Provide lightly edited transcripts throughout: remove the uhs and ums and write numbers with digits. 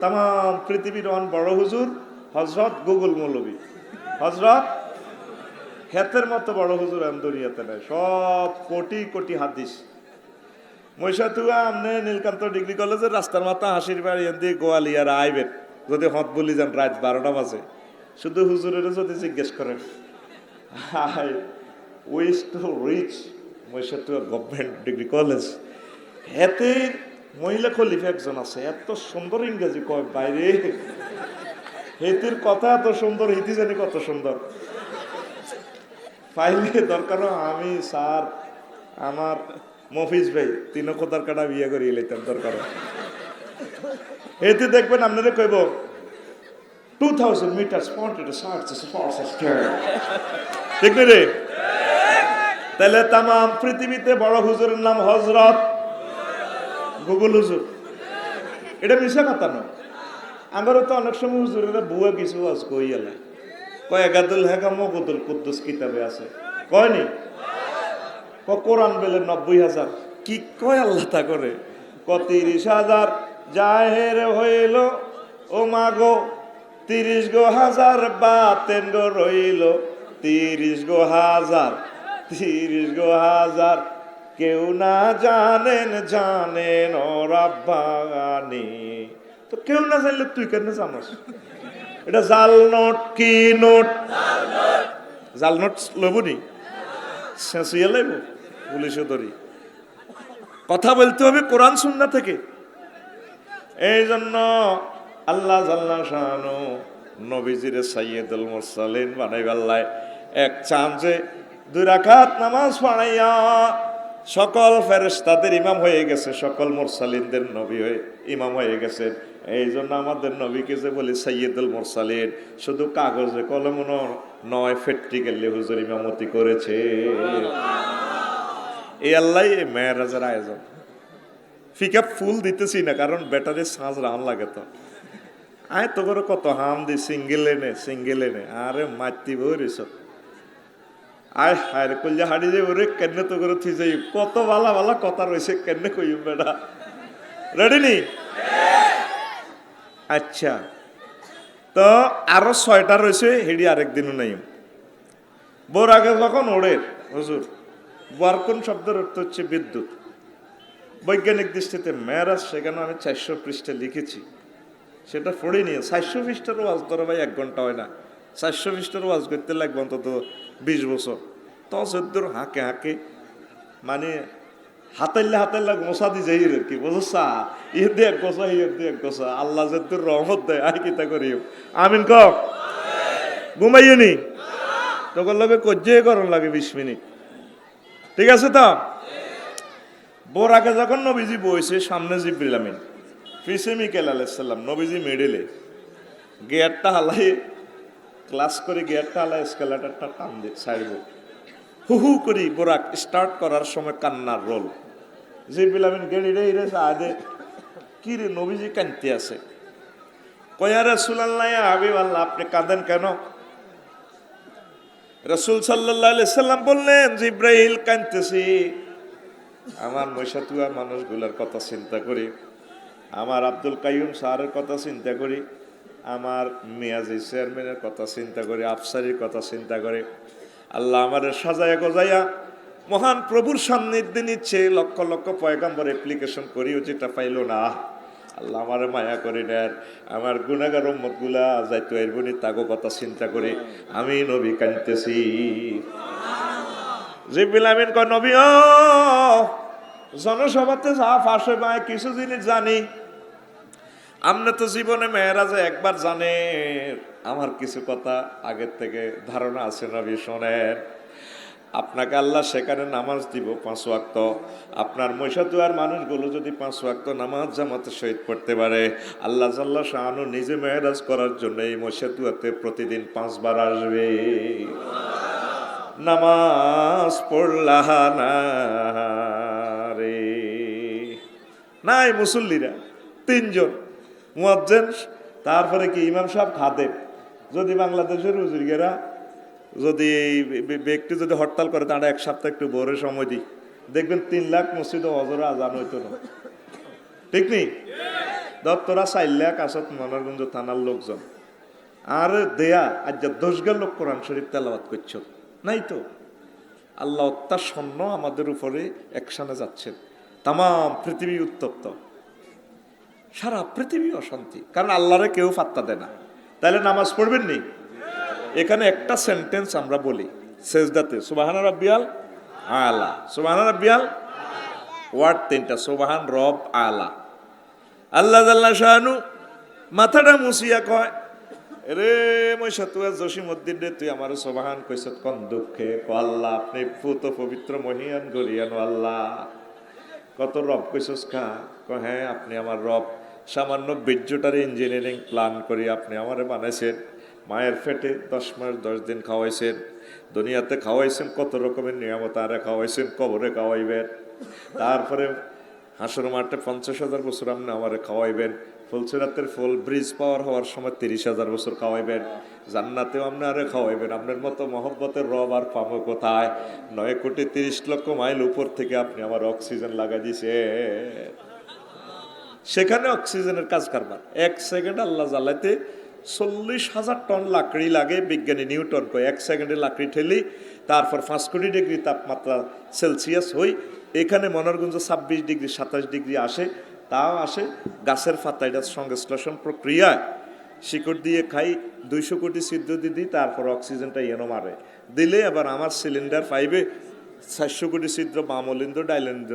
তাম পৃথিবীর বড় হুজুর হজরত গুগল মৌলবী হজরত হেতের মতো বড় হুজুর দুনিয়াতে নাই। সব কোটি কোটি হাদিস মৈশাতুয়া আমনে নীলকান্ত ডিগ্রি কলেজের রাস্তার মাথা হাসির বাড়ি দিয়ে গোয়ালিয়ার আইবেন যদি হত বলি যান রাত 12টা বাজে। শুধু হুজুরের যদি জিজ্ঞেস করেন হাই উইস টু রিচ মৈশাতুয়া গভর্নমেন্ট ডিগ্রি কলেজ, হেতে মহিলা খলিফা একজন আছে, এত সুন্দর ইংরেজি কয় বাইরে, হেতির কথা এত সুন্দর, হিতি জানি কত সুন্দর। পাইলে দরকার আমি স্যার আমার মফিজ ভাই তিন কোথার কাটা বিয়ে করিয়ে লইতাম দরকার। এতে দেখবেন আপনারা কইব 2000 মিটার ঠিক না রে? তাহলে তাম পৃথিবীতে বড় হুজুরের নাম হজরত গুগল হুজুর। এটা মিশা কথা নয়। আমারও তো অনেক সময় হুজুরেরা বুয়া কিছু আজ কইয়ালে কয় একাদুল হেকা মকুদুল কুদ্দুস কিতাবে আছে, কয়নি? কোরআন বেলে 90,000 কি কয় আল্লাহ তা করে 30,000 জাহের হইল ও মাগো 30 গো হাজার বাতেন গো রইল 30 গো হাজার 30 গো হাজার কেউ না জানেন জানেন ও রাব্বানি। তো কেউ না জানলে তুই কেন জানোস? এটা জাল নোট কি নোট? জাল নোট লবনি শেষিয়ে লাইব পুলিশে ধরি। কথা বলতে হবে কোরআন সুন্নাহ থেকে। এই জন্য আল্লাহ জাল্লা শানু নবীজিরে সাইয়্যিদুল মুরসালিন বানাইবাল্লাহ এক চাঁদে 2 রাকাত নামাজ পড়াইয়া সকল ফেরেশতাদের ইমাম হয়ে গেছে, সকল মুরসালিনদের নবী হয়ে ইমাম হয়ে গেছে। এই জন্য আমাদের নবীকে যে বলি সাইয়্যিদুল মুরসালিন, শুধু কাগজে কলমে নয় প্র্যাকটিক্যালি হুজুর ইমামতি করেছে। এই আল্লাহ মেরাজের আয়োজন। ফিকা ফুল দিতেছি না কারণ ব্যাটারি সাজ রান লাগে তো। আয় তো করে কত হাম দি সিঙ্গেল এনে আরে মাতি বইছ আয় হায় কইলে হাড়ি যাই ওরে কেনে তো করে থি যাই কত ভালা ভালা কথা রয়েছে কেনে কই বেটা রেডি নি? আচ্ছা তো আরো 6টা রয়েছে হেডি আরেকদিনও নাই। বোর আগে যখন ওড়ে হুজুর বরকুন শব্দের অর্থ হচ্ছে বিদ্যুৎ। বৈজ্ঞানিক দৃষ্টিতে মেরাজ, সেখানে আমি 400 পৃষ্ঠা লিখেছি, সেটা পড়ে নিয়ে 400 পৃষ্ঠার ওয়াজ ধরো ভাই 1 ঘন্টা হয় না। 400 পৃষ্ঠার ওয়াজ করতে লাগবে অন্তত 20 বছর। তো সদ্যর হাঁকে হাঁকে মানে হাতাইলে গোসা দি যাই আর কি বুঝছা, ইয়ে দিয়ে এক গোসা ইয়ে দিয়ে এক গোসা, আল্লাহ যদ্দুর রহমত দেয় আই কিতা করিও আমিন ক ঘুমাইও নি তখন লগে কজ্জে করন লাগে 20 মিনিট, ঠিক আছে তো? বোর আগে যখন নবীজি বইছে সামনে জিবরিল আমিন পিছে মিকাইল আলাইহিস সালাম, নবীজি মিডলে গিয়ারটা হালাই ক্লাস করে গিয়ারটা হালাই এসকেলেটরটা টান দিয়ে ছাড়ব হু করি বোরাক স্টার্ট করার সময় কান্নার রোল। জিবরিল আমিন গেড়িরে ইরে আদে কি রে নবীজি কাঁদতে আছে, কয়া রাসূলুল্লাহ ইয়া হাবিবাল্লাহ আপনি কাঁদেন কেন? রাসূল সাল্লাল্লাহু আলাইহি সাল্লাম বললেন জিবরাইল কাঁদতেছি আমার মৈশাতুয়া মানুষগুলোর কথা চিন্তা করি, আমার আব্দুল কাইয়ুম স্যারের কথা চিন্তা করি, আমার মিয়াজি চেয়ারম্যানের কথা চিন্তা করি, আফসারির কথা চিন্তা করে। আল্লাহ আমার সাজায়া গজায়া মহান প্রভুর সান্নিধ্যে নিচ্ছে, লক্ষ লক্ষ পয়গাম্বর অ্যাপ্লিকেশন করিও যেটা পাইল না। আল্লাহ আমার মায়া করে নেন, আমার গুনাহগার উম্মতগুলা যাইতো এরবনি তাগো কথা চিন্তা করে আমি নবী কাঁদতেছি। জিবরিল আমিন কয় নবী ও জনসভাতে যা ফাঁস হয় কিছু জিনিস জানি, আপনি তো জীবনে মেয়েরাজে একবার জানে, আমার কিছু কথা আগের থেকে ধারণা আছে নবী শোনেন। আপনাকে আল্লাহ সেখানে নামাজ দিব 5 ওয়াক্ত, আপনার মৈশাতুয়ার মানুষগুলো যদি 5 ওয়াক্ত নামাজ জামাতে শহীদ পড়তে পারে আল্লাহ জাল্লা শাহানু নিজে মেয়েরাজ করার জন্য এই মৈশাতুয়াতে প্রতিদিন 5 বার আসবে। নামাজ পড়লা না রে নাই মুসল্লিরা 3 জন মুয়াজ্জিন, তারপরে কি ইমাম সাহেব খাদেম। যদি বাংলাদেশের হুজুরগেরা যদি এই ব্যক্তি যদি হরতাল করে তারা 1 সপ্তাহ একটু ভোরে সময় দিই দেখবেন 3 লাখ মসজিদে হজরে আজান হইতো না, ঠিক নেই? দত্তরা চাইলে কাছত মনোরগঞ্জ থানার লোকজন আর দেয়া আজ 10 লোক কোরআন শরীফ তেলাওয়াত করছ নাই তো। আল্লাহ অত্যাসন্ন আমাদের উপরে একসানে যাচ্ছেন, তাম পৃথিবী উত্তপ্ত, সারা পৃথিবী অশান্তি, কারণ আল্লাহরে কেউ পাত্তা দেয় না। তাহলে নামাজ পড়বেন নি? এখানে একটা সেন্টেন্স আমরা বলি সেজদাতে, সুবহান রাব্বিয়াল আলা, সুবহান রাব্বিয়াল, ওয়ার্ড 3টা, সুবহান রব আলা। আল্লাহ জাল্লা শানু মাথাটা মুছিয়া কয়, রে মইসা তুই জসিমউদ্দিন রে, তুই আমার সুবহান কইছত কোন দুঃখে? কো আল্লাহ আপনি পুত পবিত্র মহিয়ান গরিয়ান আল্লাহ। কত রব কইছস কা? কো হ্যাঁ আপনি আমার রব, সামান্য বীর্যটার ইঞ্জিনিয়ারিং প্ল্যান করি আপনি আমারে বানাইছেন, মায়ের পেটে 10 মাস 10 দিন খাওয়াইছেন, দুনিয়াতে খাওয়াইছেন, কত রকমের নিয়ামত আরে খাওয়াইছেন, কবরে খাওয়াইবেন, তারপরে হাসর মাঠে 50,000 বছর আপনি আমারে খাওয়াইবেন, ফুলসিরাতের ফুল ব্রিজ পাওয়ার হওয়ার সময় 30,000 বছর খাওয়াইবেন, জান্নাতেও আপনি আরে খাওয়াইবেন। আপনার মতো মহব্বতের রব আর পাবো কোথায়? 9,30,00,000 মাইল উপর থেকে আপনি আমার অক্সিজেন লাগাই দিছে, সেখানে অক্সিজেনের কাজ কারবার। 1 সেকেন্ড আল্লাহ জ্বালাইতে 40,000 টন লাকড়ি লাগে। বিজ্ঞানী নিউটন কয় 1 সেকেন্ডে লাকড়ি ঠেলি, তারপর 5 কোটি ডিগ্রি তাপমাত্রা সেলসিয়াস হই, এখানে মনোরগঞ্জ 26 ডিগ্রি 27 ডিগ্রি আসে, তাও আসে গাছের পাতা, এটা সংশ্লেষণ প্রক্রিয়ায় শিকড় দিয়ে খাই, 200 কোটি ছিদ্র দিদি, তারপর অক্সিজেনটা এনো মারে দিলে আবার আমার সিলিন্ডার পাইবে 400 কোটি ছিদ্র বামলিন্দ ডাইলিন্দ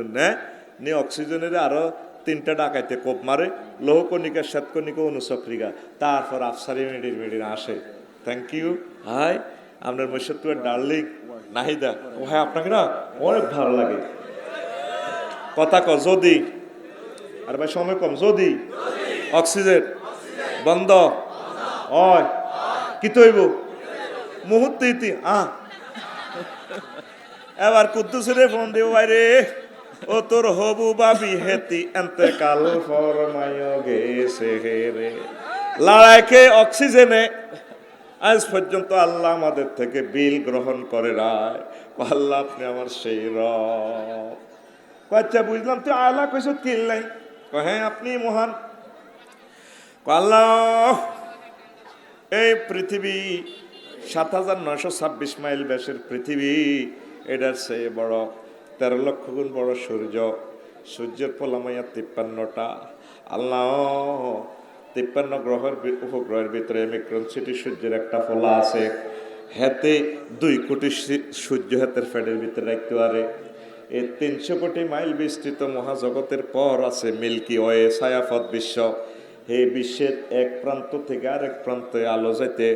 নিয়ে অক্সিজেনের আরো 3টা ডাকাইতে কোপ মারে, লৌহকণিকা শ্বেতকণিকা অনুচক্রিকা, তারপর আফসারি মিডির আসে। Thank you. হাই আপনার মৈশত্বের ডার্লিং নাহিদা, ও হ্যাঁ আপনাকে না অনেক ভালো লাগে। কথা ক যদি, আর ভাই সময় কম, যদি অক্সিজেন বন্ধ হয় কি তৈব মুহূর্তে ইতি এবার কুদ্দুসের ফোন দেব, ভাইরে ও তোর হবু বাবি হেতি এতে কাল ফরমায় গেছে রে। লড়াইকে অক্সিজেনে আজ পর্যন্ত আল্লাহ আমাদের থেকে বিল গ্রহণ করে রায়। আল্লাহ আপনি আমার সেই রব। আচ্ছা বুঝলাম, তুই আল্লাহ কইস কিল নাই? হ্যাঁ আপনি মহান। আল্লাহ এই পৃথিবী 7,926 মাইল ব্যাসের পৃথিবী, এটার চেয়ে বড় 13 লক্ষ গুণ বড় সূর্য, সূর্যের পোলামাইয়া 53টা। আল্লাহ 53 গ্রহের উপগ্রহের ভিতরে মিক্রন সিটি সূর্যের একটা ফোলা আছে, হেতে 2 কোটি সূর্য হেতের ফ্যাডের ভিতরে রাখতে পারে। এই 300 কোটি মাইল বিস্তৃত মহাজগতের পর আছে মিল্কি ওয়ে ছায়াপথ বিশ্ব। এই বিশ্বের এক প্রান্ত থেকে আরেক প্রান্তে আলো যেতে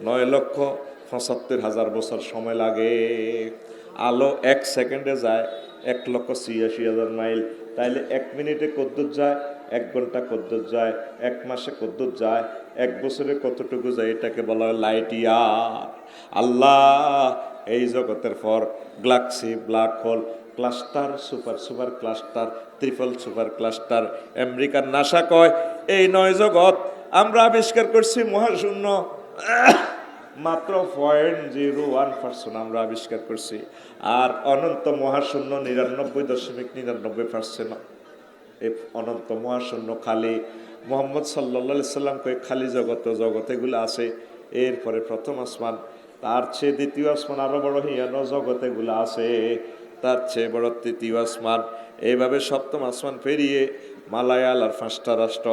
9,75,000 বছর সময় লাগে। আলো 1 সেকেন্ডে যায় 1,86,000 মাইল। তাইলে 1 মিনিটে কদ্দুর যায়, 1 ঘন্টা কদ্দুর যায়, 1 মাসে কদ্দুর যায়, 1 বছরে কতটুকু যায়, এটাকে বলা হয় লাইট ইয়ার। আল্লাহ এই জগতের পর Galaxy, black hole, cluster, super cluster, triple super cluster, আমেরিকার নাসা কয় এই 9 জগৎ আমরা আবিষ্কার করছি মহাশূন্য মাত্র 0.01% আমরা আবিষ্কার করছি, আর অনন্ত মহাশূন্য 99.99%। এই অনন্ত মহাশূন্য খালি। মুহাম্মদ সাল্লাল্লাহু আলাইহি সাল্লাম কয় খালি জগতেগুলো আছে। এরপরে প্রথম আসমান, তার চেয়ে দ্বিতীয় আসমান আরো বড় হিয়ানো জগতেগুলো আছে, তার চেয়ে বড় তৃতীয় আসমান, এইভাবে সপ্তম আসমান পেরিয়ে মালায়াল আর 5টা রাষ্ট্র,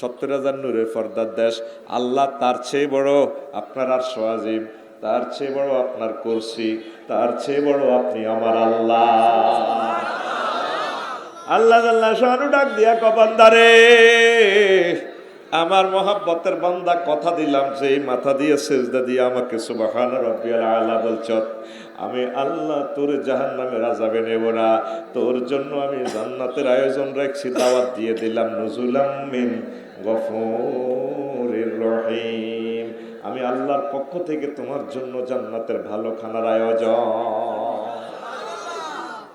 70,000 নূরের পর্দার দেশ। আল্লাহ তার চেয়ে বড় আপনার আরশ আজিম, তার চেয়ে বড় আপনার কুরসি, তার চেয়ে বড় আপনি আমার আল্লাহ। আল্লাহ আল্লাহ শানু ডাক দিয়া কবান্দারে, আমার মহাব্বতের বান্দা কথা দিলাম যে এই মাথা দিয়ে সেজদা দিয়ে আমাকে সুবহান রাব্বিয়াল আলা বলছ, আমি আল্লাহ তোর জাহান্নামের আযাবে নেব না, তোর জন্য আমি জান্নাতের আয়োজন রাখছি, দাওয়াত দিয়ে দিলাম নুজুলাম মিন গফুরির রহিম। আমি আল্লাহর পক্ষ থেকে তোমার জন্য জান্নাতের ভালো খানার আয়োজন।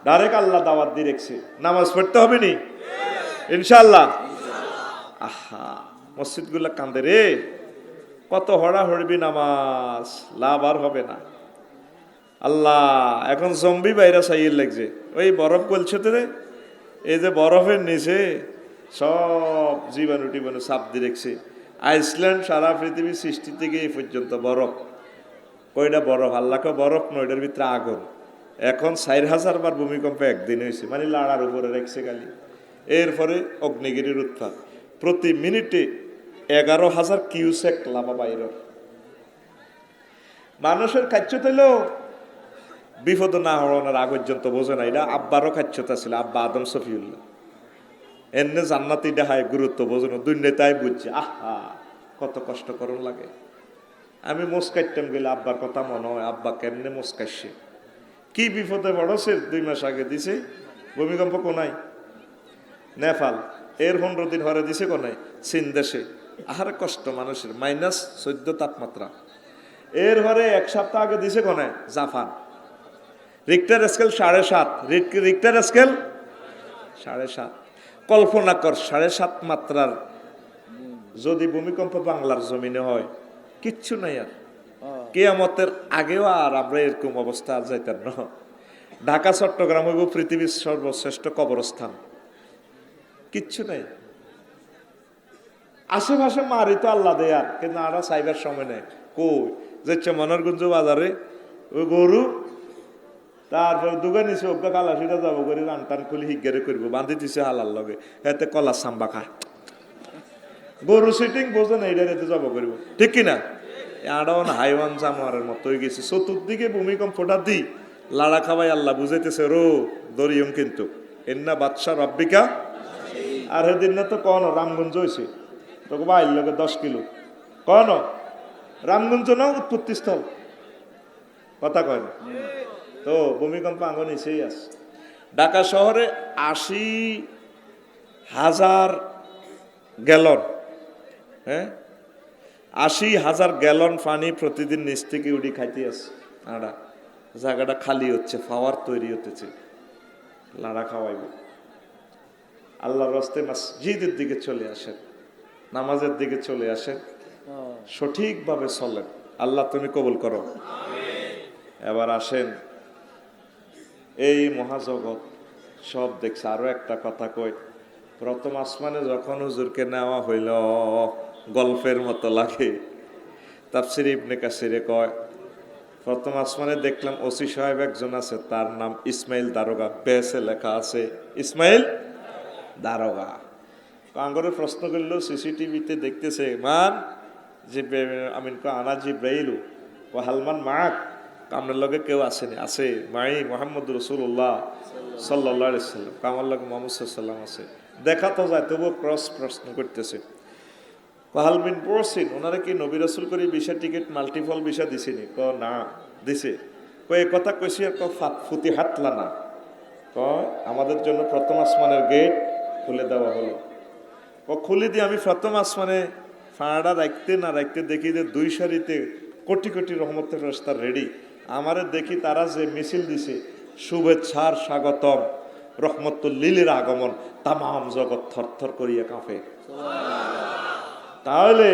ডাইরেক্ট আল্লাহ দাওয়াত দিয়ে রেখেছে। নামাজ পড়তে হবে নি ইনশাআল্লাহ। আহা মসজিদগুলা কান্দে রে, কত হড়া হড়বি নামাজ, লাভ আর হবে না। আল্লাহ এখন জম্বি বাইরা সাইয়ের লাগছে, ওই বরফ গলছে তো রে, এই যে বরফের নিচে সব জীবাণু টিবাণু চাপ দিয়ে রেখেছে। আইসল্যান্ড সারা পৃথিবীর সৃষ্টি থেকে এই পর্যন্ত বরফ, কয়টা বরফ, আল্লাহকে বরফ নয়, এটার ভিতরে আগুন। এখন 4,000 বার ভূমিকম্প একদিন হয়েছে, মানে লাড়ার উপরে রেখেছে খালি। এরপরে অগ্নিগিরির উৎপাত, প্রতি মিনিটে 11,000 কিউসেক লাভা বাইর। মানুষের খাচ্ছত হইলেও বিপদ না হওয়ার আগ পর্যন্ত বোঝে না। এটা আব্বারও খাচ্ছতা ছিল, আব্বা আদম শফিউল্লাহ। এমনি জান্নাতি দেখায় গুরুত্ব বোঝে না, দুনিয়া তাই বুঝছে আহা কত কষ্ট করুন লাগে। আমি মুস্কাইতাম গেলে আব্বার কথা মনে হয়, আব্বা কেমনে মুস্কাইছে, কি বিপদে পড়ছে। 2 মাস আগে দিছে ভূমিকম্প কোনায় নেপাল, এর 15 দিন হরে দিছে কোনায় চীন দেশে। আহারে কষ্ট মানুষের, -14 তাপমাত্রা। এর হরে 1 সপ্তাহ আগে দিছে কোনায় Japan, Richter scale 7.5, Richter scale 7.5। কল্পনা কর 7.5 মাত্রার যদি ভূমিকম্প বাংলার জমিনে হয়, কিচ্ছু নাই আর। কিয়ামতের আগেও আর আমরা এরকম অবস্থা আর যাইতাম না। ঢাকা চট্টগ্রাম হইব পৃথিবীর সর্বশ্রেষ্ঠ কবরস্থান, কিচ্ছু নাই। আশেপাশে মারি তো আল্লাহ দেয়, আর কিন্তু আরা সাইবার সময় নেই। কই যাচ্ছে মনোরগঞ্জ বাজারে ওই গরু, তারপর দুগা নিচে ওগা কালাসিটা যাবো করে রান টান খুলি হিগারে করবো, বাঁধি দিছে হালার লগে, এতে কলা সাম্বা খা গরু সিটিং বোঝে না, এটা এতে যাবো করবো, ঠিক কিনা? আড়ন হাইওয়ান জানোয়ারের মতো হয়ে গেছে। চতুর্দিকে ভূমিকম্পটা দি লাড়া খাওয়াই আল্লাহ বুঝাইতেছে রো দরিয়ম, কিন্তু এন্না বাদশা রব্বিকা। আর সেদিন না তো কন রামগঞ্জ হয়েছে, তোকে বাইর লগে 10 কিলো কন রামগঞ্জ না উৎপত্তি স্থল, কথা কয় না তো। ভূমিকম্প আঙ্গ নিচেই আছে। ঢাকা শহরে 80,000 গ্যালন, 80,000 গ্যালন পানি প্রতিদিন নিচ থেকে উড়ি খাইতে আছে। আড়া জায়গাটা খালি হচ্ছে, ফাওয়ার তৈরি হতেছে, লাড়া খাওয়াইব। আল্লাহর রাস্তায় মসজিদের দিকে চলে আসেন, নামাজের দিকে চলে আসেন, সঠিকভাবে চলেন। আল্লাহ তুমি কবুল করো। এবার আসেন, এই মহাজগৎ সব দেখছে। আরো একটা কথা কই, প্রথম আসমানে যখন হুজুরকে নেওয়া হইল গল্পের মতো লাগে। তাফসীর ইবনে কাসিরে কয়, প্রথম আসমানে দেখলাম ওসি সাহেব একজন আছে, তার নাম ইসমাইল দারোগা, বেসে লেখা আছে ইসমাইল দারোগা। আঙ্গরে প্রশ্ন করলো, সিসিটিভিতে দেখতেছে মান যে আমিন আনা জিব্রাইল ও হালমান মাক, আপনার লগে কেউ আসেনি? আছে, মাই মোহাম্মদ রাসূলুল্লাহ সাল্লাল্লাহু আলাইহি সাল্লাম, আমার লগে মুহাম্মদ সাল্লাল্লাহু আছে। দেখা তো যায়, তবুও প্রশ্ন করতেছে। হালমিন পড়ছেন, ওনারা কি নবী রাসূল করে ভিসা টিকিট মাল্টিপল ভিসা দিছেনি? ক না দিছে। কয় কথা কইছি, ফুতি হাতলা না, কয় আমাদের জন্য প্রথম আসমানের গেট খুলে দেওয়া হলো। ও খুলে দিয়ে আমি প্রথম আসমানে ফাঁড়া রাখতে না রাখতে দেখি যে 2 সারিতে কোটি কোটি রহমতের ফেরেশতা রেডি। আমারে দেখি তারা যে মিছিল দিছে, শুভেচ্ছার স্বাগতম, রহমতুল লিলের আগমন, তামাম জগৎ থরথর করিয়া কাঁপে। তাহলে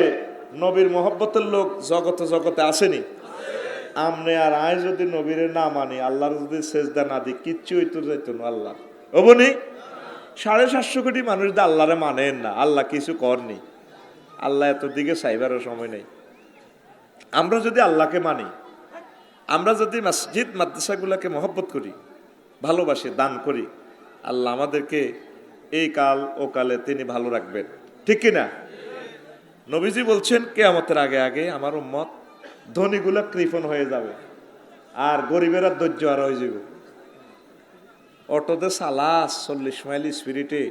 নবীর মহব্বতের লোক জগতে জগতে আসেনি। আমনে আর আয় যদি নবীরে না মানি, আল্লাহর যদি সেজদা না দিই, কিচ্ছু হইতো যাইতো না। আল্লাহ অবনি 750 কোটি মানুষ তো আল্লাহরে মানেন না, আল্লাহ কিছু করনি। আল্লাহ এত দিকে চাইবারও সময় নেই। আমরা যদি আল্লাহকে মানি, আমরা যদি মসজিদ মাদ্রাসাগুলোকে মহব্বত করি, ভালোবাসি, দান করি, আল্লাহ আমাদেরকে এই কাল ও কালে তিনি ভালো রাখবেন, ঠিক কিনা? নবীজি বলছেন কিয়ামতের আগে আগে আমার উম্মত ধনীগুলো কৃপণ হয়ে যাবে, আর গরিবেরা ধৈর্য আর হয়ে যাবে। অটোতে সালাস 40 মাইল স্পিরিটে,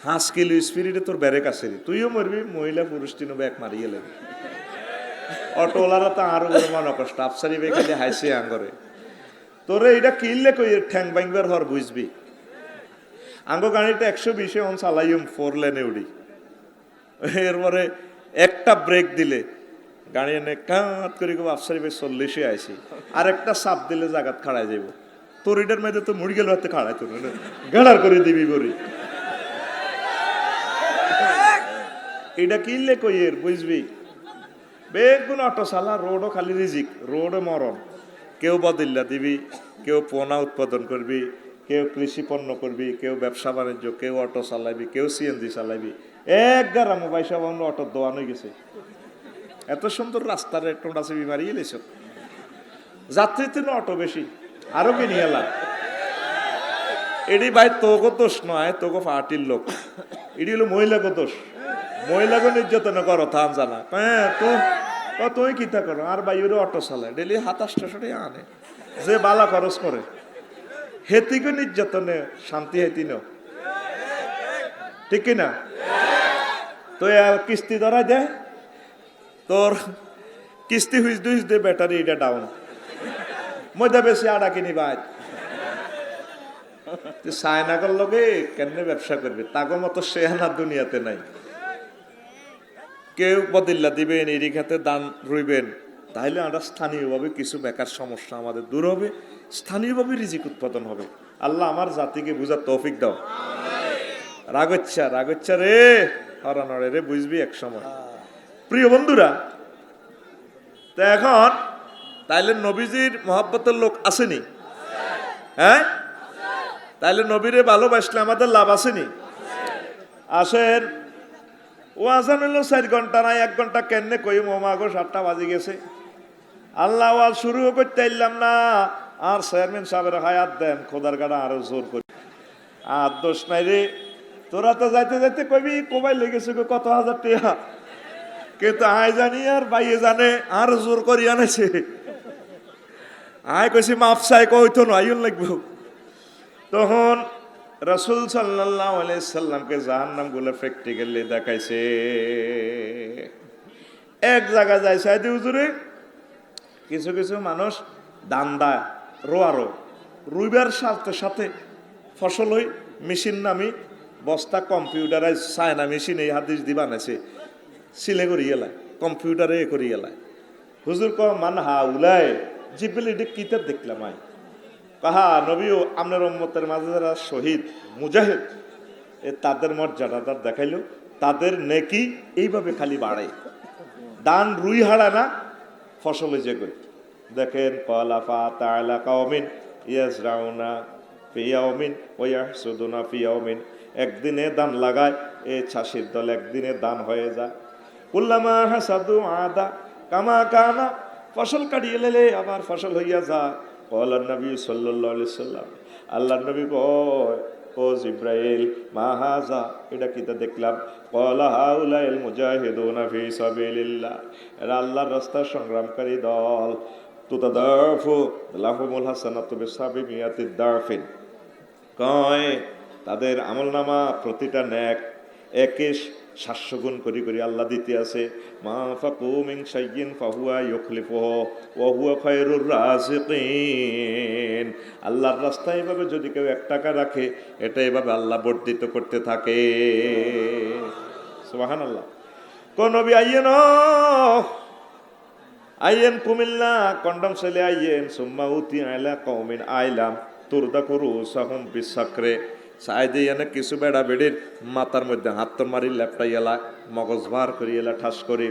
5 কিলো স্পিরিটে তোর ব্যারেক আছে, তুইও মরবি, মহিলা পুরুষ তিনও ব্যাগ মারিয়ে লেবে। অটোওয়ালারা তো আরো বড় মনে কষ্ট, আফসারি বেখালি হাইসে আঙ্গরে তোরে এটা কিনলে কই ঠ্যাং ভাঙবার হর বুঝবি। আঙ্গ গাড়িটা 120-এ অন চালাইম 4 লেনে উড়ি, এরপরে একটা ব্রেক দিলে গাড়ি এনে কাঁত করে আফসারি ভাই 40-এ আইসি, আর একটা চাপ দিলে জাগাত খাড়াই যাব। তোর এটার মধ্যে তো মুড়ি গেল হাতে খাড়াই, তোর গাড়ার করে দিবি বড়ি। এটা কিনলে কই এর বুঝবি। বেগুন অটো চালা, রোডও খালি রিজিক, রোডও মরণ। কেউ বদিল্লা দিবি, কেউ পোনা উৎপাদন করবি, কেউ কৃষি পণ্য করবি, কেউ ব্যবসা বাণিজ্য, কেউ অটো চালাবি, কেউ সিএনজি চালাবি। এক গারা মোবাইল সব আমরা অটো দোয়ান হয়ে গেছে। এত সুন্দর রাস্তার টোটা চেপি মারিয়ে এলেছ, যাত্রী তো অটো বেশি, আরো কিনি এলা। এটি ভাই তোগো দোষ নয়, তোগো পার্টির লোক, এটি হলো মহিলাগো দোষ। মহিলাগো নির্যাতন করো থান জানা, হ্যাঁ তো তুই কিতা করো। আর ভাই ওরা অটো চালায়, ডেলি 2700 আনে, যে বালা খরচ করে, হেতিকে নির্যাতনে শান্তি হেতি ন, ঠিক কিনা? তো কিস্তি ধরা দেয়, তোর কিস্তি হুইজ দুইজ দে ব্যাটারি এটা ডাউন, মজা বেশি আড়া কিনি ভাই। সায়নাগর লগে কেমনে ব্যবসা করবে, তাগো মতো শেয়ানা দুনিয়াতে নাই। কেউ বদিল্লা দিবেন, এরি খাতে দান রইবেন, তাহলে আমরা স্থানীয়ভাবে কিছু বেকার সমস্যা আমাদের দূর হবে, স্থানীয়ভাবে রিজিক উৎপাদন হবে। আল্লাহ আমার জাতিকে বুঝার তৌফিক দাও। রাগচ্ছা রে হরানড়ে রে, বুঝবি এক সময়। প্রিয় বন্ধুরা, তো এখন তাইলে নবীজির মহব্বতের লোক আসেনি? হ্যাঁ, তাইলে নবীরে ভালোবাসলে আমাদের লাভ আসেনি? আসেন, ও আজান হলো 4 ঘন্টা নাই 1 ঘন্টা, কেন কই মোমাগো 7টা বাজে গেছে। আল্লাহ ওয়াজ শুরু করতে এলাম না, আর চেয়ারম্যান সাহেবের হায়াত দেন, খোদার গাড়া আরো জোর করি। আর দোষ নাই রে, তোরা তো যাইতে যাইতে কবি কোবাই লেগেছে কত হাজার টাকা, কিন্তু আয় জানি আর বাইয়ে জানে, আর জোর করি আনেছে। আয় কইছি মাফ চাই, কইতো না আইন লাগবো। তখন রাসূল সাল্লাল্লাহু আলাইহি সাল্লামকে জাহান্নাম গুলো প্র্যাকটিক্যালি দেখাইছে। এক জায়গায় যায় সাইদি হুজুরে, কিছু কিছু মানুষ দান্দা রুইবার সাথে সাথে ফসল হই মেশিন নামি বস্তা কম্পিউটারাইজ চায়না মেশিন এই হাদিস দি বানাইছে, সিলে করি এলায়, কম্পিউটারে করি এলায়। হুজুর ক মান হা উলায় জিব্বিল কিতাব দেখলাম আই কাহা নবীও আপনার উম্মতের মাঝে যারা শহীদ মুজাহিদ, তাদের মর্যাদা দেখাইলো, তাদের নেকি এইভাবে খালি বাড়ে, দান রুই হারা না, ফসলে যে করি। দেখেন কলাফা তাআলা কাওমিন ইয়াজরাউনা ফি ইয়াউমিন ওয়া ইয়াহসুদুনা ফি ইয়াউমিন, একদিনে দান লাগায়, এই ছাসির দল একদিনে দান হয়ে যায়। কুল্লামা হাসাদু আদা কামা কানা, ফসল কাটিয়ে লেলে আবার ফসল হইয়া যায়। কলার নবী সাল্লাল্লাহু আলাইহি সাল্লাম, আল্লাহর নবী কয় ও জিব্রাইল মা হাযা, এটা কিতা দেখলাম? ক্বালা হাউলাইল মুজাহিদুনা ফি সাবিলিল্লাহ, এরা আল্লাহর রাস্তায় সংগ্রামকারী দল। তুতাদাফু লাহুমুল হাসানাতু বিসাবিমিয়াতিদ দাফিন, কয় তাদের আমলনামা প্রতিটা নেক 700 গুণ করি করি আল্লাহ দিতে আছে। মা ফাকু মিন শাইইন ফাহুয়া ইউখলিফুহু ওয়া হুয়া খায়রুর রাযিকিন, আল্লাহর রাস্তায় এভাবে যদি কেউ 1 টাকা রাখে, এটা এভাবে আল্লাহ বর্ধিত করতে থাকে। সুবহানাল্লাহ। কোন নবী আইয়েন কুমিল্লা কন্ডম ছেলে আইয়েন সুম্মা উতি আইলা কওমিন আইলাম তুরদা করু সাহুম বিসাকরে, সাইদে এনে কিছু বেড়া বেড়ির মাথার মধ্যে হাত মারি লেপটাই এলা, মগজ ভার করি এলা ঠাস করে।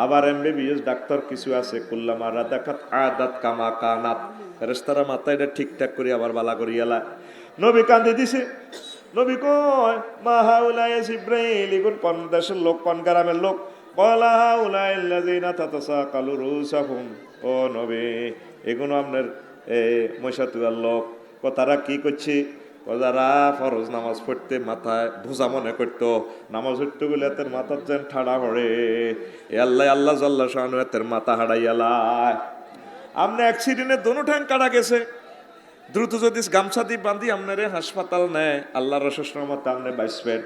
আবার MBBS ডাক্তার কিছু আছে, কুল্লামা রাদাকাত আদাত কামা কানাত, ফেরেশতারা মাথা এটা ঠিকঠাক করে আবার বালা করি এলা। নবী কান্দে দিছে, নবী কয় মা হাউলাই জিব্রাইল, এগুন কোন দেশের লোক, কোন গ্রামের লোক? ক্বালা হাউলাই আল্লাযিনা তাতাসাকালু রুসাহুম, ও নবী এগুলো আপনার মৈশাতুয়ার লোক। তারা কি করছে? যারা ফরজ নামাজ পড়তে মাথায় বোঝা মনে করতো, নামাজ পড়তে গেলে এতের মাথার যেন ঠাড়া পড়ে, আল্লাহ জাল্লা শানু এতের মাথা হারাইয়ালায়। আপনি অ্যাক্সিডেন্টে দোনো ঠ্যাং কাটা গেছে, দ্রুত যদি গামছা দিয়ে বান্ধি আপনারে হাসপাতাল নেয়, আল্লাহর রসের মতো আপনি বাইসবেন,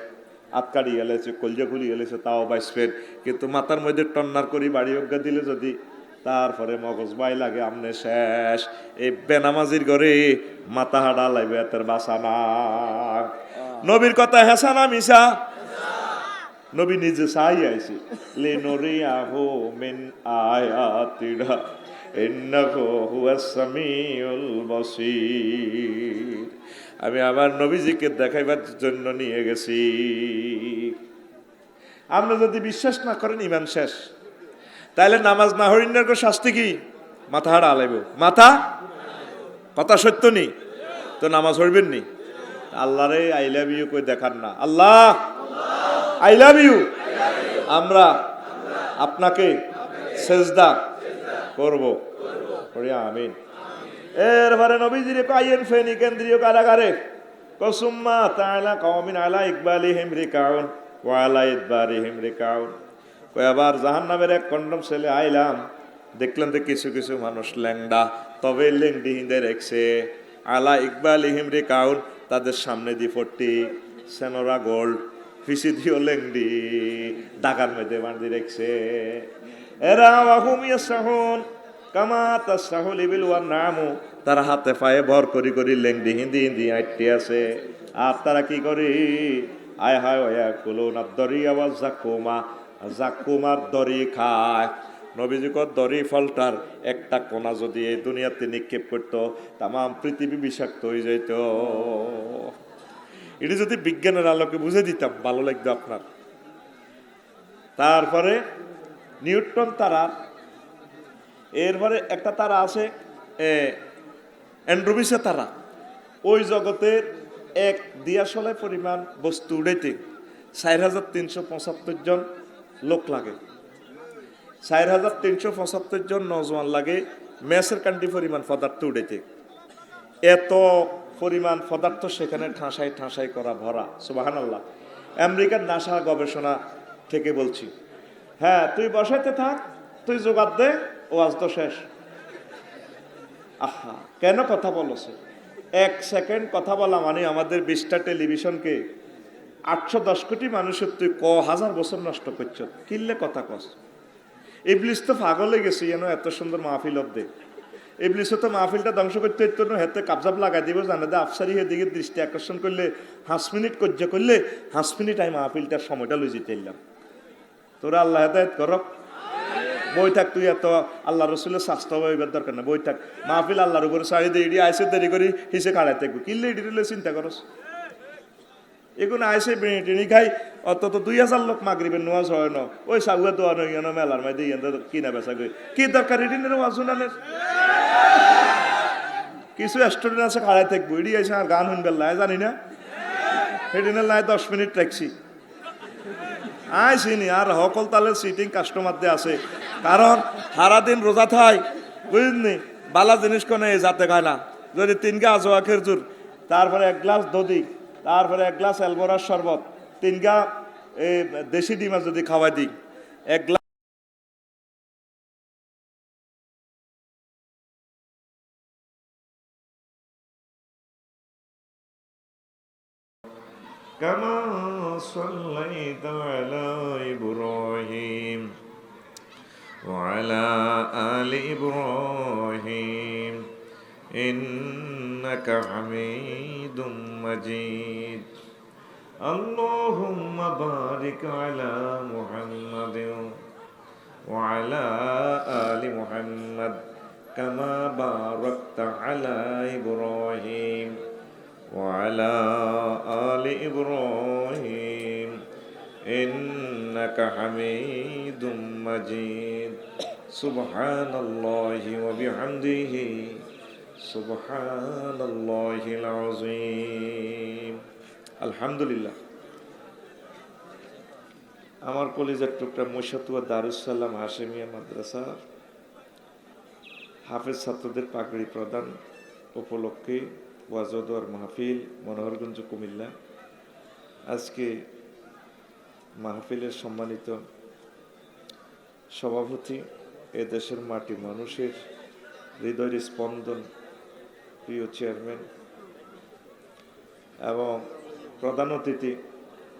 আতকাড়ি গেলেছে, কলজা খুলি গেলেছে, তাও বাইসবেন। কিন্তু মাথার মধ্যে টন্নার করি বাড়ি অজ্ঞা দিলে যদি, তারপরে মগজ বাই লাগে, আমনে শেষ। এই বেনামাজির ঘরে মাথা হাডা লাইবে, এতের বাসা না। নবীর কথা হেসা না মিশা? নবী নিজে চাই আইছি, লিনুরিয়াহু মিন আয়াতিনা ইন্নাহু হুয়াস সামিউল বাসীর। আমি আমার নবীজিকে দেখাইবার জন্য নিয়ে গেছি। আপনি যদি বিশ্বাস না করেন, ইমান শেষ। তাইলে নামাজ না হরিণের শাস্তি কি? মাথা হাড়া আলাইব, মাথা কথা সত্য নি। তো তো নামাজ পড়বেন নি? আল্লাহরে আই লাভ ইউ কই দেখান না, আল্লাহ আই লাভ ইউ, আমরা আপনাকে সেজদা করব, পড়ি আমিন। এরপরে নবীজিরে কাইয়েন ফেনি কেন্দ্রীয় কারাগারে কসুম্মা তাআলা কওমিন আলা ইকবালিহিম রিকাউন ওয়া আলা ইদবারিহিম রিকাউন। কই আবার জাহান্নামের এক কন্ডম ছেলে আইলাম, দেখলাম যে কিছু কিছু মানুষ ল্যাংডা, তবে লেংডি হিন্দে রেখছে। আলা ইকবালিহিম রিকাউন, তাদের সামনে দি ফোর্টি সেনোরা গোল্ড, পিছি দিও লেংডি, ডাকার মধ্যে বাঁধি রেখছে। এরা ওয়াহুম ইয়াসহুন কামা তাসহুল ইবিল ওয়ান নামু, তারা হাতে পায়ে ভর করি করি লেংডি হিন্দি হিন্দি আইটি আছে। আর তারা কি করি, আয় হায় ওয়া কুলুন আদ-দরি ওয়া জাকুমা, জাকুমার দড়ি খায়। নবীজিকর দড়ি ফলটার একটা কোনা যদি এই দুনিয়াতে নিক্ষেপ করতো, তাম পৃথিবী বিষাক্ত হয়ে যেত। এটা যদি বিজ্ঞানের আলোকে বুঝে দিতাম ভালো লাগতো আপনার। তারপরে নিউটন তারা, এরপরে একটা তারা আছে অ্যান্ড্রোমিসা তারা। ওই জগতের এক দিয়াশলে পরিমাণ বস্তু উড়াইতে ৪,৩৭৫ জন লোক লাগে, ৪,৩৭৫ জন নজওয়ান লাগে ম্যাসের কান্ডি পরিমাণ পদার্থ উড়াইতে। এত পরিমাণ পদার্থ সেখানে ঠাঁসাই ঠাঁসাই করা ভরা, সুবহানাল্লাহ। আমেরিকার নাসা গবেষণা থেকে বলছি। হ্যাঁ, তুই বসাইতে থাক, তুই জোগাড় দে, ও আজ তো শেষ। আহা, কেন কথা বলছে? 1 সেকেন্ড কথা বলা মানে আমাদের 20টা টেলিভিশনকে 810 কোটি মানুষের তুই হাজার বছর নষ্ট করছ। কিনলে কথা কস। ইবলিস তো পাগল হয়ে গেছে, যেন এত সুন্দর মাহফিল অব্দে। ইবলিসও তো মাহফিলটা ধ্বংস করতে হইতো না, হাতে কাবজাব লাগাই দিব, জানে দে আফসারি দিকে দৃষ্টি আকর্ষণ করলে 5 মিনিট কর্য করলে 5 মিনিট আমি মাহফিলটার সময়টা লই যেতে এলাম। তোরা আল্লাহ হেদায়েত করক। বই থাক, তুই এত আল্লাহ রসুলের স্বাস্থ্য হইবার দরকার না, বই থাক। মাহফিল আল্লাহর উপরে ছাড়ি দিয়ে ইডি আইসে দেরি করি হিসে কাড়াই থাকবো, কিনলে ইডিলে চিন্তা করস। এগুলো আইসে বিড়ি টিনি খাই, অত তো 2,000 লোক মাগরিবের নোয়াজ হয় না, ওই সাগুয়া দোয়া নই মেলার মাঝে কিনা বেচা করি, কি দরকার ইডিনের ওয়াজ শুনানের? কিছু স্টুডেন্ট আছে খাড়াই থাকবো, ইডি আইসে আর গান শুনবেন লাই জানি না, সেদিনের লাই 10 মিনিট রাখছি আইসিনি। আর সকল তালের সিটিং কাস্টমার দিয়ে আছে, কারণ সারাদিন রোজা থাই, বুঝলি বালা জিনিস কোনে যাতে খায় না। যদি 3 গা আজোয়া খেরজুর, তারপরে 1 গ্লাস দধি, তারপরে 1 গ্লাস অ্যালবোরার শরবত, 3 গা দেশি ডিমা যদি খাওয়াই দিই, 1 গ্লাস كما صليت على إبراهيم وعلى آل إبراهيم إنك حميد مجيد اللهم بارك على محمد وعلى آل محمد كما باركت على إبراهيم وعلى آل إبراهيم إنك حميد مجيد سبحان الله وبحمده سبحان الله العظيم الحمد لله। আমার কলিজার টুকরা মুশাতুয়া দারুস সালাম হাশেমিয়া মাদ্রাসা হাফেজ ছাত্রদের পাগড়ি প্রদান উপলক্ষে ওয়াজদার মাহফিল মনোহরগঞ্জ কুমিল্লা। আজকে মাহফিলের সম্মানিত সভাপতি, এ দেশের মাটি মানুষের হৃদয়ের স্পন্দন প্রিয় চেয়ারম্যান এবং প্রধান অতিথি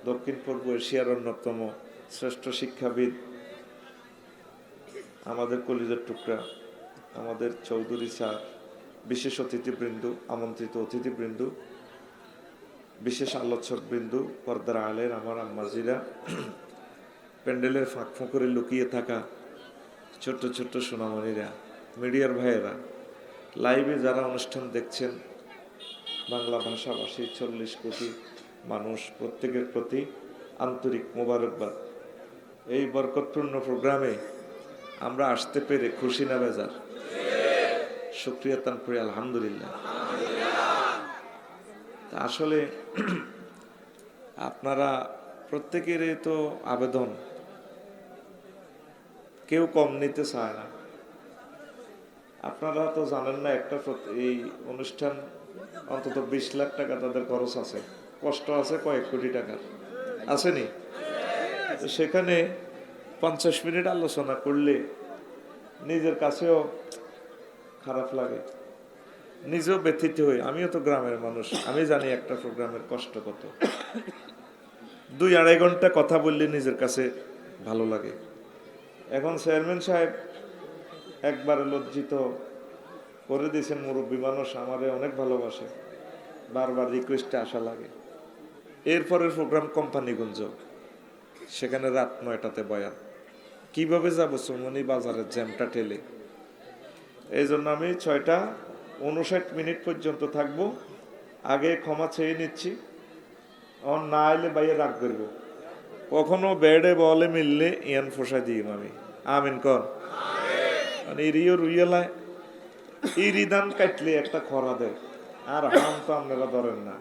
দক্ষিণ পূর্ব এশিয়ার অন্যতম শ্রেষ্ঠ শিক্ষাবিদ আমাদের কলিজার টুকরা আমাদের চৌধুরী স্যার, বিশেষ অতিথিবৃন্দ, আমন্ত্রিত অতিথিবৃন্দ, বিশেষ আলোচকবৃন্দ, পর্দার আলের আমার আম্মাজিরা, প্যান্ডেলের ফাঁক ফোঁকরে লুকিয়ে থাকা ছোট্ট ছোট্ট সোনামণিরা, মিডিয়ার ভাইয়েরা, লাইভে যারা অনুষ্ঠান দেখছেন, বাংলা ভাষাভাষী 40 কোটি মানুষ, প্রত্যেকের প্রতি আন্তরিক মোবারকবাদ। এই বরকতপূর্ণ প্রোগ্রামে আমরা আসতে পেরে খুশি না বেজার? শুকরিয়া তান করে আলহামদুলিল্লাহ। আসলে আপনারা প্রত্যেকেরই তো আবেদন, কেউ কম নিতে চায় না। আপনারা তো জানেন না, একটা এই অনুষ্ঠান অন্তত 20 লাখ টাকা তাদের খরচ আছে, কষ্ট আছে কয়েক কোটি টাকার, আসেনি? তো সেখানে 50 মিনিট আলোচনা করলে নিজের কাছেও খারাপ লাগে, নিজেও ব্যথিত হই। আমিও তো গ্রামের মানুষ, আমি জানি একটা প্রোগ্রামের কষ্ট কত। 2-2.5 ঘন্টা কথা বললে নিজের কাছে ভালো লাগে। এখন চেয়ারম্যান সাহেব একবার লজ্জিত করে দিয়েছেন, মুরব্বী মানুষ, আমারে অনেক ভালোবাসে, বারবার রিকোয়েস্টে আসা লাগে। এরপরের প্রোগ্রাম কোম্পানিগঞ্জ, সেখানে রাত 9টাতে বয়ান। কিভাবে যাবো সুমনি বাজারের জ্যামটা ঠেলে? এই জন্য আমি 6:59 পর্যন্ত থাকবো। আগে ক্ষমা চেয়ে নিচ্ছি, না আইলে বাইরে রাগ করবো। কখনো বেডে বলে মিললে ইয়ান ফোসা দিই আমি, আমিন কর। মানে ইরিও রুইয়ালায় ইরিদান কাটলে একটা খরা দেয়, আর হাম তো আপনারা ধরেন না।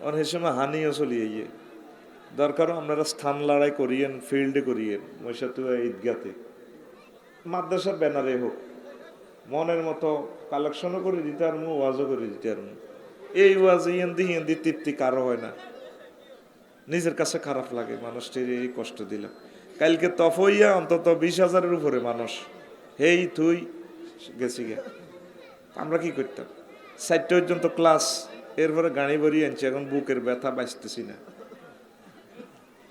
অনেক সময় হানিও চলিয়ে গিয়ে দরকারও আপনারা স্থান লড়াই করিয়েন, ফিল্ডে করিয়েন, মহিষাতুয়া ঈদগাতে, মাদ্রাসার ব্যানারে হোক, মনের মতো কালেকশনও করে দিতে আর ওয়াজও করে দিতে আর এই ওয়াজ ইয়েন্দি তৃপ্তি কারো হয় না, নিজের কাছে খারাপ লাগে মানুষটির এই কষ্ট দিলাম। কালকে তফইয়া অন্তত 20,000-এর উপরে মানুষ, হেই তুই গেছি গে। আমরা কি করতাম? 4টা পর্যন্ত ক্লাস, এরপরে গাড়ি ভরিয়ে আনছি, এখন বুকের ব্যথা বাঁচতেছি না।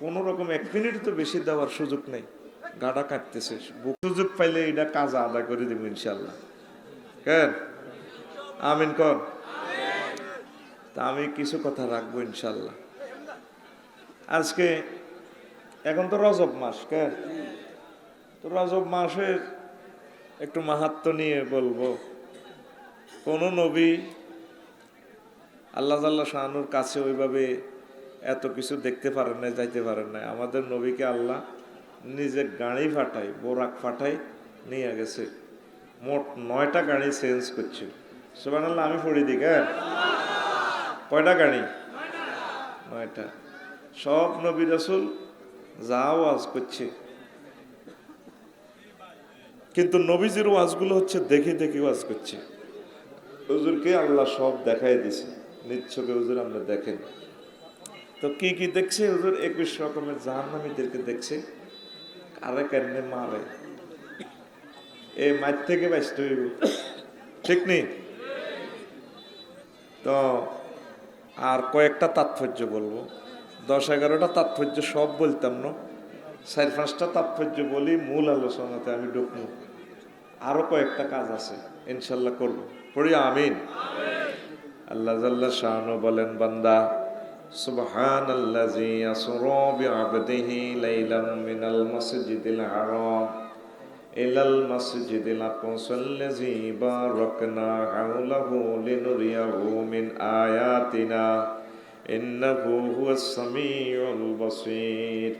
কোনো রকম 1 মিনিট তো বেশি দেওয়ার সুযোগ নেই, গাড়া কাটতেছে। সুযোগ পাইলে এটা কাজ আদায় করে দেবো ইনশাল্লাহ। কেন আমিন কর। তা আমি কিছু কথা রাখবো ইনশাল্লাহ। আজকে এখন তো রজব মাস, কেন তো রজব মাসের একটু মাহাত্ম্য নিয়ে বলবো। কোন নবী আল্লাহ তাআলা শানুর কাছে ওইভাবে এত কিছু দেখতে পারেন না, যাইতে পারেন না। আমাদের নবীকে আল্লাহ নিজে গাড়ি ফাটাই, বোরাক ফাটাই নিয়ে গেছে। মোট 9টা গাড়ি চেঞ্জ করছে। সুবহানাল্লাহ, আমি পড়ি দিই। কয়টা গাড়ি? 9টা। সব নবী রাসূল যা ওয়াজ করছে, কিন্তু নবীজির ওয়াজগুলো হচ্ছে দেখে দেখে ওয়াজ করছে। হুজুরকে আল্লাহ সব দেখাই দিছে, নিচ্ছকে হুজুর আমরা দেখেন। তো কি কি দেখছে হুজুর? 21 রকমের জাহান্নামীদেরকে দেখছে, কারে কেমনে মারে, এই মাঠ থেকে বাঁচতে হইব, ঠিক নেই? তো আর কয়েকটা তাৎপর্য বলবো, 10-11টা তাৎপর্য সব বলতাম না, 4-5টা তাৎপর্য বলি, মূল আলোচনাতে আমি ঢুকবো। আরো কয়েকটা কাজ আছে, ইনশাল্লাহ করবো। পড়ি আমিন। আল্লাহ জাল্লা শানু বলেন, বান্দা সুবহানাল্লাযী আসরা বিআবদিহি লাইলাম মিনাল মাসজিদিল হারাম ইলাল মাসজিদিল আকসাল্লাযী বারাকনা হাওলাহু লিনুরিয়াহু মিন আয়াতিনা ইন্নাহু হুয়াস সামিউল বাসীর।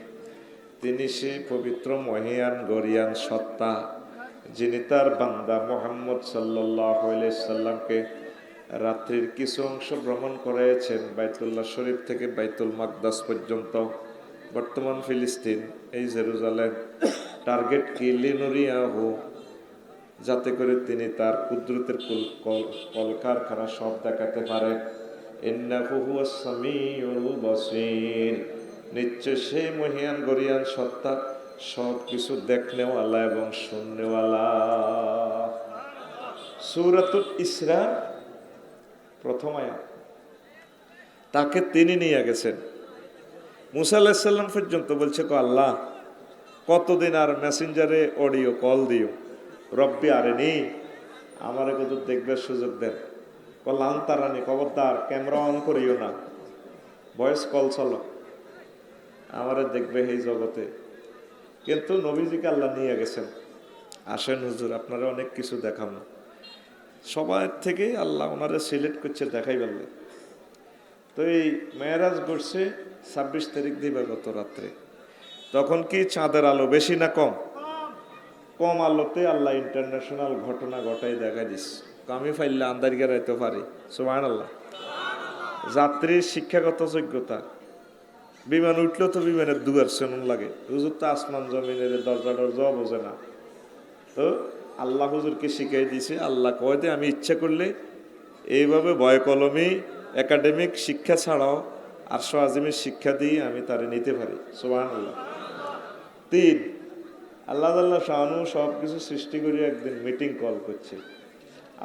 তিনি সে পবিত্র মহিয়ান গরিয়ান সত্তা, যিনি তার বান্দা মুহাম্মদ সাল্লাল্লাহু আলাইহি সাল্লামকে রাত্রির কিছু অংশ ভ্রমণ করেছেন, বাইতুল্লাহ শরীফ থেকে বাইতুল মাকদাস পর্যন্ত, বর্তমান ফিলিস্তিন, এই জেরুজালেম। টার্গেট কি? লিনুরিয়াহু, যাতে করে তিনি তার কুদরতের কলকারখানা সব দেখাতে পারেন। ইন্নাহু হুয়াস সামিউল বাসীর, নিশ্চয় সেই মহিয়ান গরিয়ান সত্তা সব কিছু দেখনেওয়ালা এবং শুননেওয়ালা। সূরাতুল ইসরা প্রথম আয়াত। তাকে তিনি নিয়ে গেছেন। মুসা আলাইহিস সালাম পর্যন্ত বলছে, আল্লাহ কতদিন আর মেসেঞ্জারে অডিও কল দিও, রব্বি আরেনি, আমারে কত দেখবার সুযোগ দেন। কল্যাণ তারানি, খবরদার ক্যামেরা অন করিও না, ভয়েস কল চলো, আমারে দেখবে এই জগতে। কিন্তু নবীজিকে আল্লাহ নিয়ে গেছেন, আসেন হুজুর আপনারা অনেক কিছু দেখাবো। সবার থেকে আল্লাহ ওনারা সিলেক্ট করছে দেখাই বললে। তো এই মেরাজ করছে 26 তারিখ দিবা গত রাত্রে। তখন কি চাঁদের আলো বেশি না কম? কম আলোতে আল্লাহ ইন্টারন্যাশনাল ঘটনা ঘটাই দেখা দিস। আমি ফাইলে আন্দারিকে রাইতে পারি। সুবহানাল্লাহ। যাত্রীর শিক্ষাগত যোগ্যতা, বিমান উঠলেও তো বিমানের দুয়ার সেমন লাগে, হুজুর তো আসমান জমিনের দরজা দরজাও বোঝে না। তো আল্লাহ হুজুরকে শিখাই দিছে, আল্লাহ কয় দে আমি ইচ্ছা করলে এইভাবে ভয় কলমে একাডেমিক শিক্ষা ছাড়াও আরশ আজিমের শিক্ষা দিয়ে আমি তারে নিতে পারি। সুবহানাল্লাহ। তিন, আল্লাহ আল্লাহ শাহানু সব কিছু সৃষ্টি করে একদিন মিটিং কল করছে,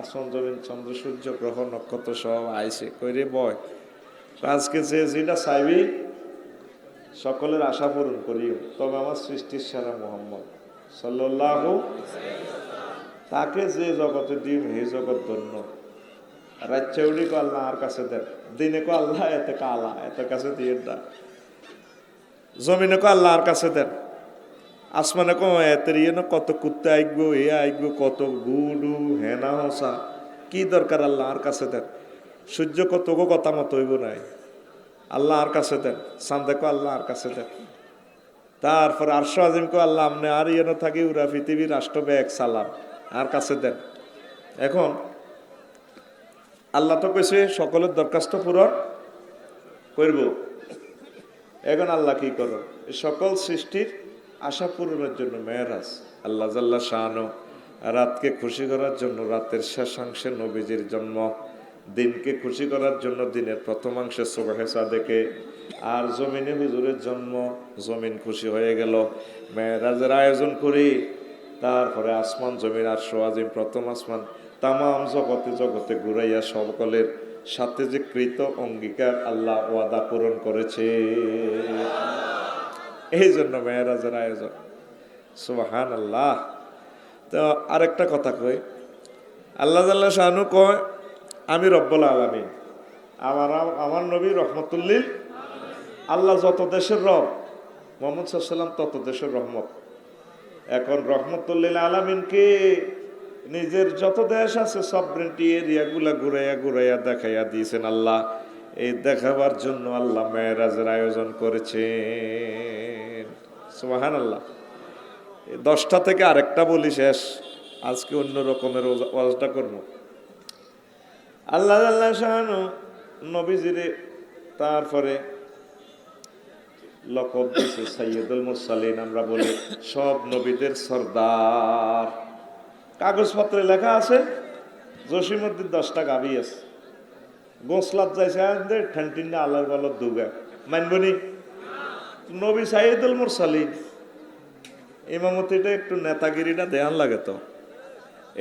আসমান জমিন চন্দ্র সূর্য গ্রহ নক্ষত্র সব আইসে কইরে বয়, আজকে যে যেটা চাইবি সকলের আশা পূরণ করিও, তবে আমার সৃষ্টির সেরা মোহাম্মদ সাল্লাল্লাহু, তাকে যে জগতে দিম হে জগৎ ধন্য। রাচ্চাউড়ি কো আল্লাহ আর কাছে দেন, দিনে কো আল্লাহ এতে কালা এত কাছে দিয়ে দা, জমিনে কো আল্লাহ আর কাছে দেন, আসমানে কো এতের ইয়ে না কত কুত্তে আইগবো এ আইগবো কত গুডু হেনা হসা, কি দরকার আল্লাহ আর কাছে দেন। সূর্য কত গো কথা মতো হইব নাই, আল্লাহ আর কাছে দেন। চাঁদে কো আল্লাহ আর কাছে দেন। তারপর আরশ আজিম কো আল্লাহ আমনে আর ইয়ে না থাকি উরা পৃথিবীর রাষ্ট্র ব্যাগ সালাম আর কাছে দেন। এখন আল্লাহ তো কইছে সকলের দরখাস্ত পূরণ করব। এখন আল্লাহ কি করো, সকল সৃষ্টির আশা পূরণের জন্য মেরাজ, আল্লাহ জাল্লা শাআনু রাতকে খুশি করার জন্য রাতের শেষাংশে নবীজির জন্ম, দিনকে খুশি করার জন্য দিনের প্রথমাংশে সুবহে সাদেকে, আর জমিনে হুজুরের জন্ম, জমিন খুশি হয়ে গেল। মেরাজের আয়োজন করি, তারপরে আসমান জমিন আরশ আজিম প্রথম আসমান তামাম জগতে জগতে ঘুরাইয়া সকলের সাথে যে কৃত অঙ্গীকার আল্লাহ ওয়াদা পূরণ করেছে, এই জন্য মেরাজের আয়োজন। সুবহানাল্লাহ। তো আরেকটা কথা কই, আল্লাহ জাল্লা শানু কয় আমি রব্বুল আলামিন, আমার নবী রহমতুল্লিল, আল্লাহ যত দেশের রব, মুহাম্মদ সাল্লাল্লাহু আলাইহি ওয়াসাল্লাম তত দেশের রহমত। এখন রহমতুল্লিল আলামিনকে নিজের যত দেশ আছে সবরেন্টি এরিয়াগুলা ঘুরাইয়া ঘুরাইয়া দেখাইয়া দিয়েছেন আল্লাহ। এই দেখাবার জন্য আল্লাহ মেরাজের আয়োজন করেছেন। সুবহানাল্লাহ। 10টা থেকে আরেকটা বলি শেষ, আজকে অন্য রকমের ওয়াজটা করবো। আল্লাহ আল্লাহ শাহানু নবীজিরে তারপরে লকব দিয়েছে সাইয়্যিদুল মুরসালিন, আমরা বলি সব নবীদের সর্দার। কাগজপত্রে লেখা আছে জসিমউদ্দিন 10টা গাবি আছে, গোসলাত যাইছে ঠান্টিনা আল্লাহর বলত দুগা মানবনি। নবী সাইয়্যিদুল মুরসালিন, ইমামতিটা একটু নেতাগিরিটা দেয়ান লাগে, তো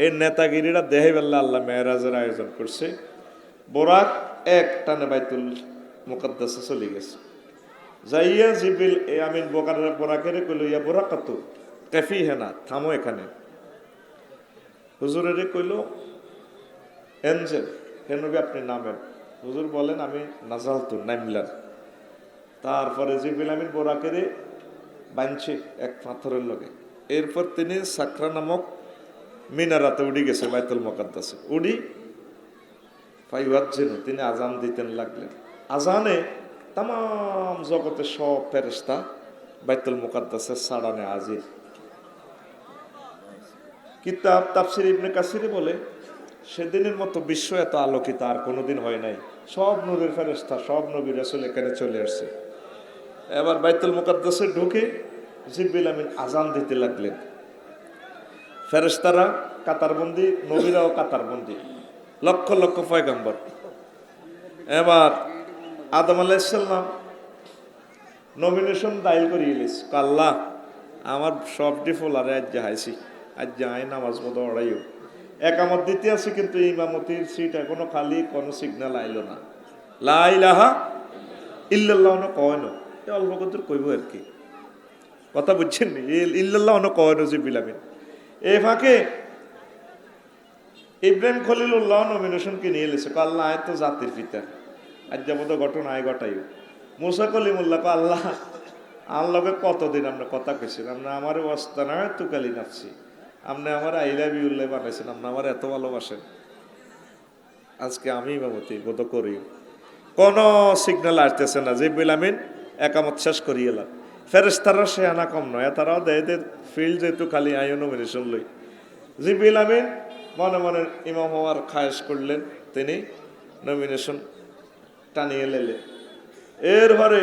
এই নেতাগিরিটা দেহে বেলা আল্লাহ মেরাজের আয়োজন করছে। বোরাক এক টানে বাইতুল মুকাদ্দাসে চলে গেছে, যাইয়া জিবিল আমিন বোরাকের কইল ইয়া বোরাকাত কাফি হেনা, থামো এখানে। হুজুরের কইল এনজেল কেন আপনি নামেন, হুজুর বলেন আমি নাজালতু নামলাম। তারপরে জিবিল আমিন বোরাকের বাঁধছে এক পাথরের লগে, এরপর তিনি সাকরা নামক মিনারাতে উড়ি গেছে বাইতুল মুকাদ্দাসে, উড়ি ফাইওয়াত যেন তিনি আজান দিতেন লাগলেন। আজানে তামাম জগতের সব ফেরেশতা বাইতুল মুকাদ্দাসের সাড়ানে হাজির। কিতাব তাফসীর ইবনে কাসিরে বলে সেদিনের মতো বিশ্ব এত আলোকিত আর কোনোদিন হয় নাই, সব নূরের ফেরেশতা সব নবী রাসূল এখানে চলে আসছে। এবার বাইতুল মুকাদ্দাসে ঢুকে জিবরিল আমিন আজান দিতে লাগলেন, ফেরেশতারা কাতারবন্দি, নবীরাও কাতারবন্দি, লক্ষ লক্ষ পয়গম্বর। এবার আদম আলাইহিস সালাম নমিনেশন দায়ের করিয়ে লিস, আল্লাহ আমার সবটি ফোলারে আজ হাইছি, আজ যাই নামাজ মতো অড়াইও একামত দিতে আছে, কিন্তু ইমামতির সিট এখনো খালি, কোনো সিগন্যাল আইলো না। লা ইলাহা ইল্লাল্লাহ কয় না, অল্প কত কইব আর কি, কথা বুঝছেন নি? ইল্লাল্লাহ কয় না জিবরিল আমিন। এই ফাঁকে ইব্রাহিম খলিলুল্লাহ নমিনেশনকে নিয়ে এলেছে, আল্লাহ আয় তো জাতির পিতা, আজ যাবত ঘটনা আয় ঘটাইও। মুসা কলিমুল্লাহ আল্লাহ আল্লাহকে কতদিন আমরা কথা কইছেন, আমরা আমার অবস্থা না তুকালি নাচ্ছি, আপনি আমার আইলাবি উল্লাহ বানাইছেন, আপনি আমার এত ভালোবাসেন, আজকে আমি ইমামতি বোধ করি। কোন সিগন্যাল আসতেছে না, জিবরিল আমিন একামত শেষ করিয়ে এলাম। ফেরেশতারা সে আনা কম নয়, তারাও দেয় ফিল্ড যেহেতু খালি আইও নমিনেশন লই। জিবরিল আমিন মনে মনে ইমাম হওয়ার খায়েশ করলেন, তিনি নমিনেশন টানিয়ে লেলে এরপরে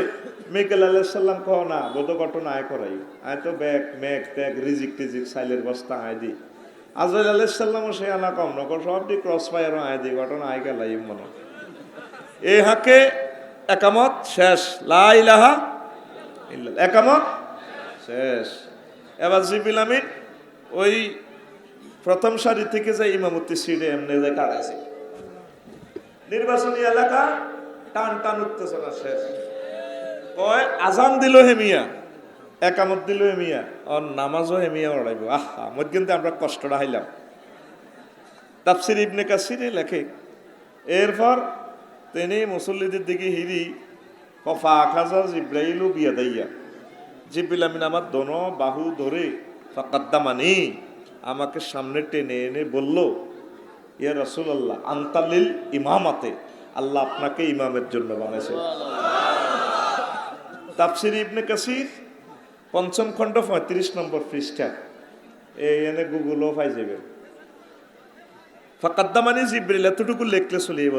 মিকেল আলাইসাল্লাম কহ না বোধ ঘটনা আয় করাই আয় তো ব্যাগ ম্যাগ ট্যাগ রিজিক টিজিক সাইলের বস্তা আয় দি আজরাইল আলাইসাল্লামও সে আনা কম নকর সব দি ক্রস ফায়ারও আয় দি ঘটনা আয় গেলাই মনে এই হাকে একামত শেষ লা ইলাহা ইল্লাল্লাহ একামত শেষ এবার জিবিল আমিন ওই প্রথম সারি থেকে যে ইমামতি সিটে এমনি যে কাটাইছে নির্বাচনী এলাকা টান টান উত্তেজনা শেষ কয় আজান দিল হেমিয়া একামত দিল হেমিয়া আর নামাজও হেমিয়া ওড়াইব আহা মধ্যে কিন্তু আমরা কষ্টটা হাইলাম তাফসির ইবনে কাসিরে লেখে এরপর তিনি মুসল্লিদের দিকে হিরি কফা খাজা জিব্রাইলু বিয়া দাইয়া জিব্রিল আমিন আমার দোনো বাহু ধরে ফাকাদ্দামানি আমাকে সামনে টেনে এনে বলল ইয়া রাসূলুল্লাহ আনতালিল ইমামাতে আল্লাহ আপনাকে ইমামের জন্য বানাইছে তাফসির ইবনে কাসির পঞ্চম খণ্ড 35 নম্বর পৃষ্ঠা এই এনে গুগলও পাই যাবে ফাকাদ্দামানি জিব্রাইল এতটুকু লেখলে চলিয়ে